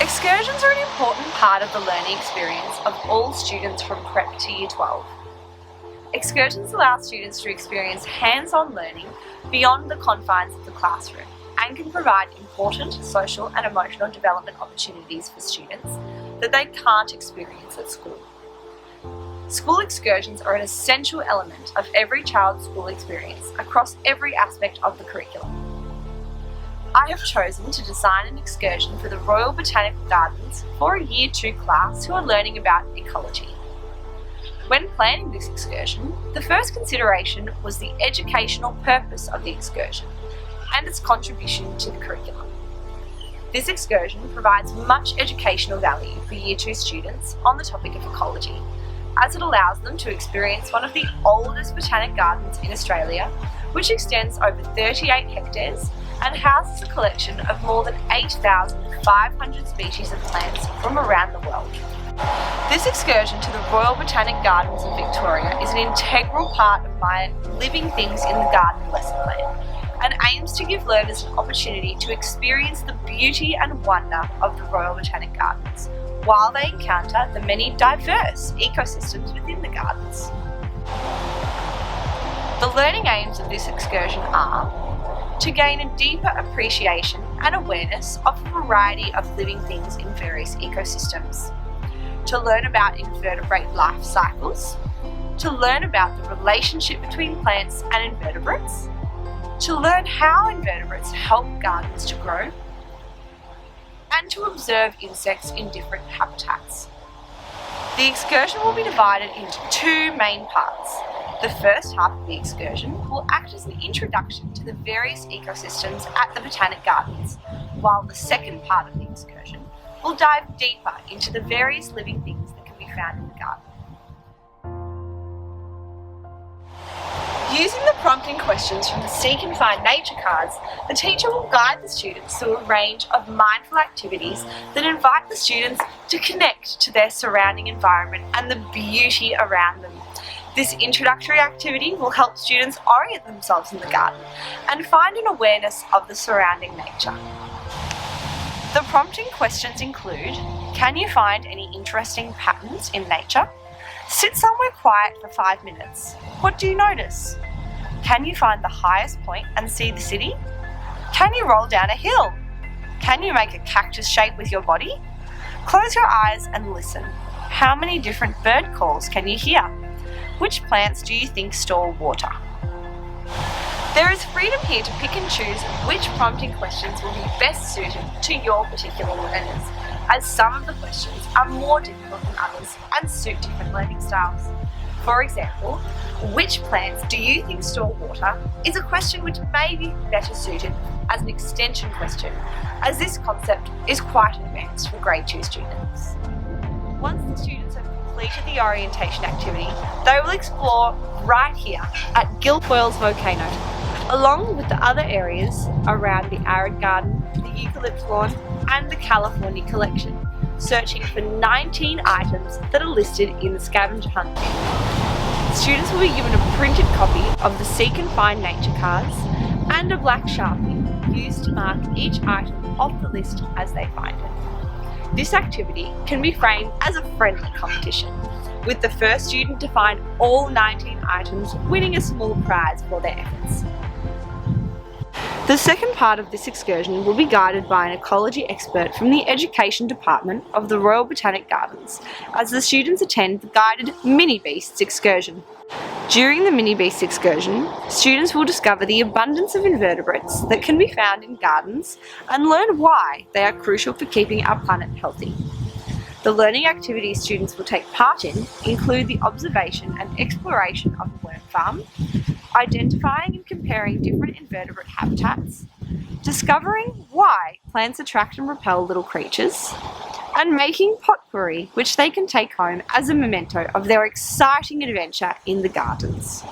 Excursions are an important part of the learning experience of all students from Prep to Year 12. Excursions allow students to experience hands-on learning beyond the confines of the classroom and can provide important social and emotional development opportunities for students that they can't experience at school. School excursions are an essential element of every child's school experience across every aspect of the curriculum. I have chosen to design an excursion for the Royal Botanical Gardens for a Year 2 class who are learning about ecology. When planning this excursion, the first consideration was the educational purpose of the excursion and its contribution to the curriculum. This excursion provides much educational value for Year 2 students on the topic of ecology, as it allows them to experience one of the oldest botanic gardens in Australia, which extends over 38 hectares and houses a collection of more than 8,500 species of plants from around the world. This excursion to the Royal Botanic Gardens in Victoria is an integral part of my Living Things in the Garden lesson plan and aims to give learners an opportunity to experience the beauty and wonder of the Royal Botanic Gardens while they encounter the many diverse ecosystems within the gardens. The learning aims of this excursion are to gain a deeper appreciation and awareness of a variety of living things in various ecosystems, to learn about invertebrate life cycles, to learn about the relationship between plants and invertebrates, to learn how invertebrates help gardens to grow, and to observe insects in different habitats. The excursion will be divided into two main parts. The first half of the excursion will act as an introduction to the various ecosystems at the Botanic Gardens, while the second part of the excursion will dive deeper into the various living things that can be found in the garden. Using the prompting questions from the Seek and Find nature cards, the teacher will guide the students through a range of mindful activities that invite the students to connect to their surrounding environment and the beauty around them. This introductory activity will help students orient themselves in the garden and find an awareness of the surrounding nature. The prompting questions include: can you find any interesting patterns in nature? Sit somewhere quiet for 5 minutes. What do you notice? Can you find the highest point and see the city? Can you roll down a hill? Can you make a cactus shape with your body? Close your eyes and listen. How many different bird calls can you hear? Which plants do you think store water? There is freedom here to pick and choose which prompting questions will be best suited to your particular learners, as some of the questions are more difficult than others and suit different learning styles. For example, which plants do you think store water is a question which may be better suited as an extension question, as this concept is quite advanced for grade 2 students. Once the students have completed the orientation activity, they will explore right here at Guilfoyle's volcano, along with the other areas around the Arid Garden, the Eucalypt Lawn and the California Collection, searching for 19 items that are listed in the scavenger hunt kit. Students will be given a printed copy of the Seek and Find nature cards and a black Sharpie used to mark each item off the list as they find it. This activity can be framed as a friendly competition, with the first student to find all 19 items winning a small prize for their efforts. The second part of this excursion will be guided by an ecology expert from the Education Department of the Royal Botanic Gardens, as the students attend the guided Mini Beasts excursion. During the Mini Beasts excursion, students will discover the abundance of invertebrates that can be found in gardens and learn why they are crucial for keeping our planet healthy. The learning activities students will take part in include the observation and exploration of a worm farm, identifying and comparing different invertebrate habitats, discovering why plants attract and repel little creatures, and making potpourri, which they can take home as a memento of their exciting adventure in the gardens.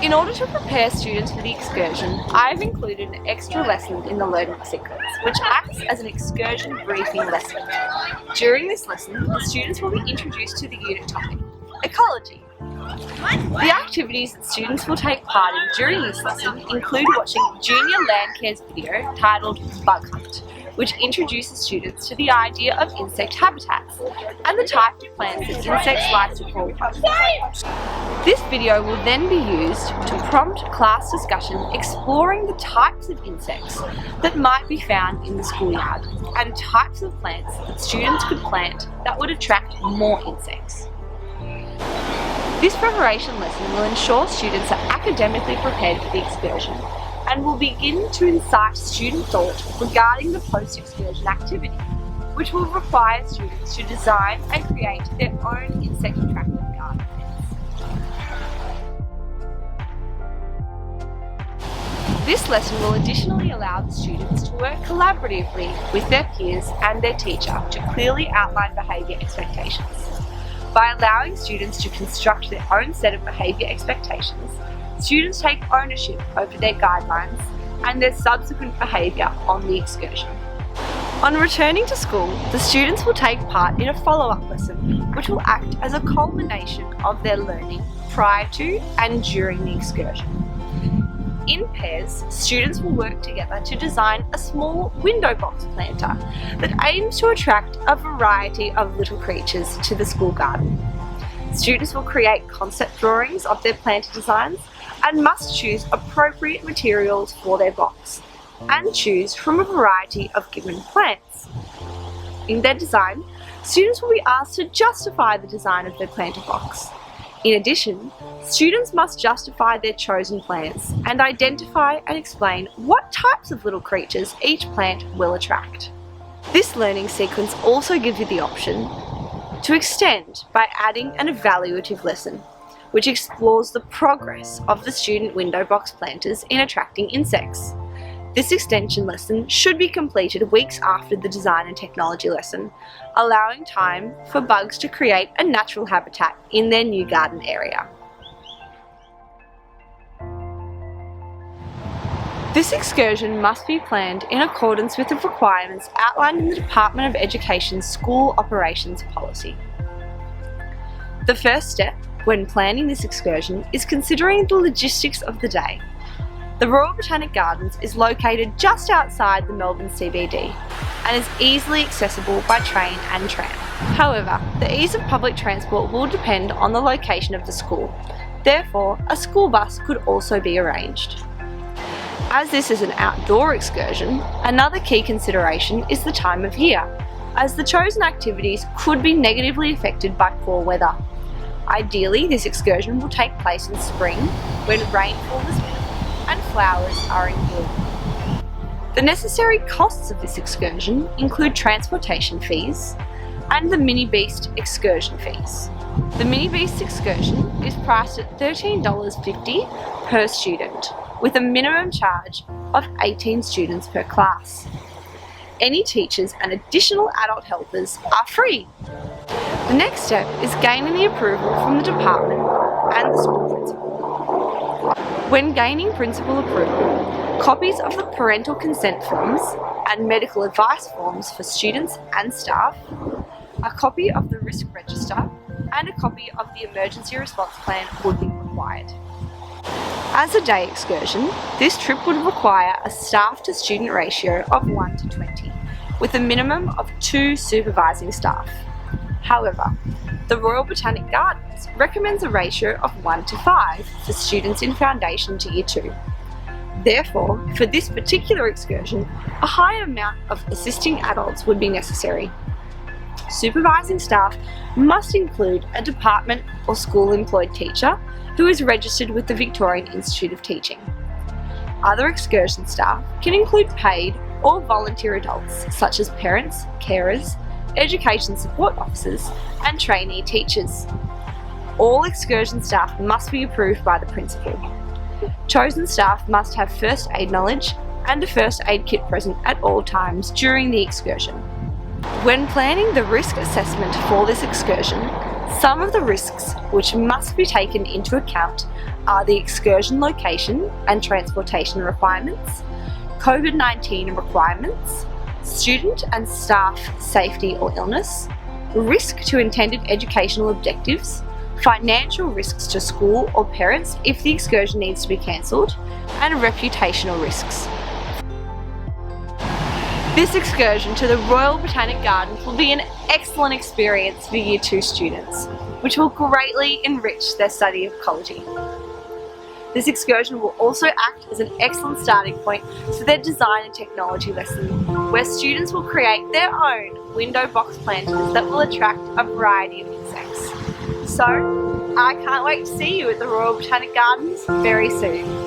In order to prepare students for the excursion, I have included an extra lesson in the learning sequence, which acts as an excursion briefing lesson. During this lesson, the students will be introduced to the unit topic, ecology, The activities that students will take part in during this lesson include watching Junior Landcare's video titled Bug Hunt, which introduces students to the idea of insect habitats and the types of plants that insects like to call home. This video will then be used to prompt class discussion exploring the types of insects that might be found in the schoolyard and types of plants that students could plant that would attract more insects. This preparation lesson will ensure students are academically prepared for the excursion and will begin to incite student thought regarding the post-excursion activity, which will require students to design and create their own insect-attractive garden beds. This lesson will additionally allow the students to work collaboratively with their peers and their teacher to clearly outline behaviour expectations. By allowing students to construct their own set of behaviour expectations, students take ownership over their guidelines and their subsequent behaviour on the excursion. On returning to school, the students will take part in a follow-up lesson, which will act as a culmination of their learning prior to and during the excursion. In pairs, students will work together to design a small window box planter that aims to attract a variety of little creatures to the school garden. Students will create concept drawings of their planter designs and must choose appropriate materials for their box and choose from a variety of given plants. In their design, students will be asked to justify the design of their planter box. In addition, students must justify their chosen plants and identify and explain what types of little creatures each plant will attract. This learning sequence also gives you the option to extend by adding an evaluative lesson, which explores the progress of the student window box planters in attracting insects. This extension lesson should be completed weeks after the design and technology lesson, allowing time for bugs to create a natural habitat in their new garden area. This excursion must be planned in accordance with the requirements outlined in the Department of Education's School Operations Policy. The first step when planning this excursion is considering the logistics of the day. The Royal Botanic Gardens is located just outside the Melbourne CBD and is easily accessible by train and tram. However, the ease of public transport will depend on the location of the school. Therefore, a school bus could also be arranged. As this is an outdoor excursion, another key consideration is the time of year, as the chosen activities could be negatively affected by poor weather. Ideally, this excursion will take place in spring, when rainfall is minimal and flowers are in bloom. The necessary costs of this excursion include transportation fees and the Mini Beast excursion fees. The Mini Beast excursion is priced at $13.50 per student, with a minimum charge of 18 students per class. Any teachers and additional adult helpers are free. The next step is gaining the approval from the department and the school principal. When gaining principal approval, copies of the parental consent forms and medical advice forms for students and staff, a copy of the risk register, and a copy of the emergency response plan would be required. As a day excursion, this trip would require a staff to student ratio of 1 to 20, with a minimum of 2 supervising staff. However, the Royal Botanic Gardens recommends a ratio of 1 to 5 for students in Foundation to Year 2. Therefore, for this particular excursion, a higher amount of assisting adults would be necessary. Supervising staff must include a department or school employed teacher who is registered with the Victorian Institute of Teaching. Other excursion staff can include paid or volunteer adults such as parents, carers, education support officers and trainee teachers. All excursion staff must be approved by the principal. Chosen staff must have first aid knowledge and a first aid kit present at all times during the excursion. When planning the risk assessment for this excursion, some of the risks which must be taken into account are the excursion location and transportation requirements, COVID-19 requirements, student and staff safety or illness, risk to intended educational objectives, financial risks to school or parents if the excursion needs to be cancelled, and reputational risks. This excursion to the Royal Botanic Gardens will be an excellent experience for Year 2 students, which will greatly enrich their study of ecology. This excursion will also act as an excellent starting point for their design and technology lesson, where students will create their own window box planters that will attract a variety of insects. So, I can't wait to see you at the Royal Botanic Gardens very soon.